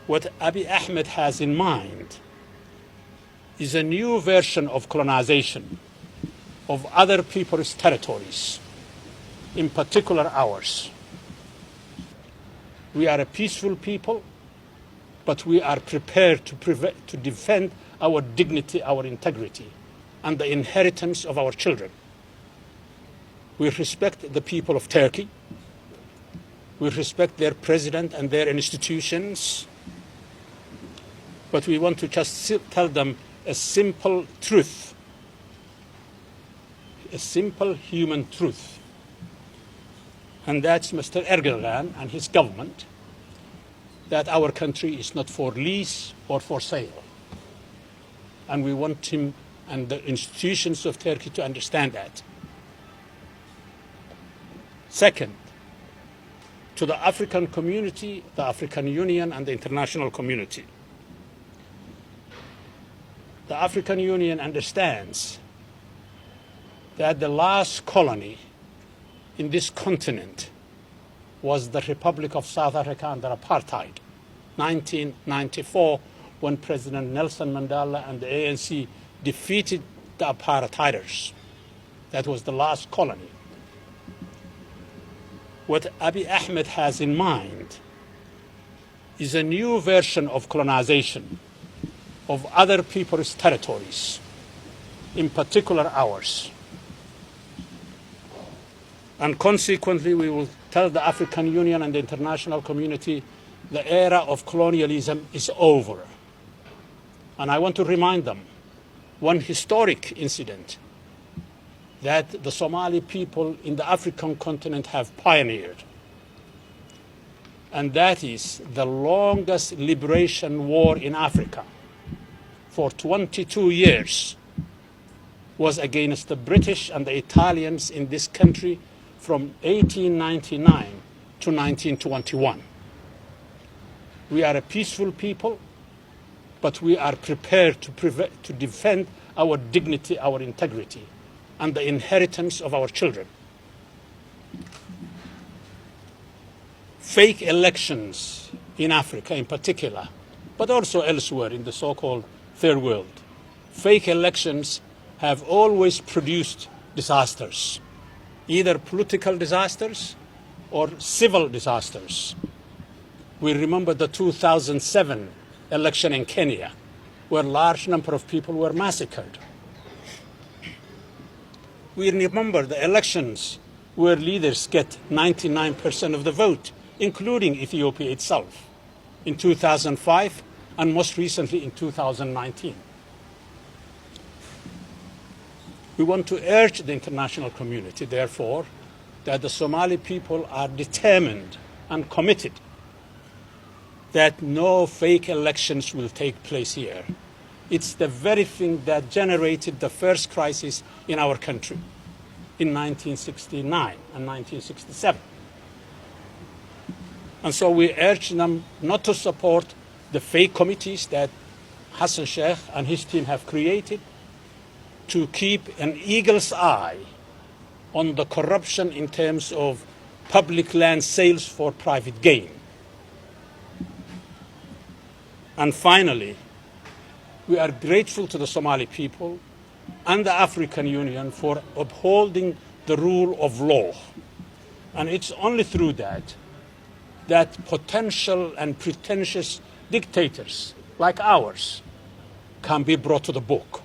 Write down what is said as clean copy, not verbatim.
What Abiy Ahmed has in mind is a new version of colonization of other people's territories, in particular ours. We are a peaceful people, but we are prepared to defend our dignity, our integrity, and the inheritance of our children. We respect the people of Turkey. We respect their president and their institutions. But we want to just tell them a simple truth, a simple human truth. And that's Mr. Erdogan and his government, that our country is not for lease or for sale. And we want him and the institutions of Turkey to understand that. Second, to the African community, the African Union, and the international community. The African Union understands that the last colony in this continent was the Republic of South Africa under apartheid, 1994, when President Nelson Mandela and the ANC defeated the apartheiders. That was the last colony. What Abiy Ahmed has in mind is a new version of colonization of other people's territories, in particular ours. And consequently, we will tell the African Union and the international community the era of colonialism is over. And I want to remind them one historic incident that the Somali people in the African continent have pioneered. And that is the longest liberation war in Africa for 22 years was against the British and the Italians in this country from 1899 to 1921. We are a peaceful people, but we are prepared to defend our dignity, our integrity, and the inheritance of our children. Fake elections in Africa in particular, but also elsewhere in the so-called third world, fake elections have always produced disasters, either political disasters or civil disasters. We remember the 2007 election in Kenya, where a large number of people were massacred. We remember the elections where leaders get 99% of the vote, including Ethiopia itself, in 2005 and most recently in 2019. We want to urge the international community, therefore, that the Somali people are determined and committed that no fake elections will take place here. It's the very thing that generated the first crisis in our country in 1969 and 1967. And so we urge them not to support the fake committees that Hassan Sheikh and his team have created to keep an eagle's eye on the corruption in terms of public land sales for private gain. And finally, we are grateful to the Somali people and the African Union for upholding the rule of law. And it's only through that potential and pretentious dictators like ours can be brought to the book.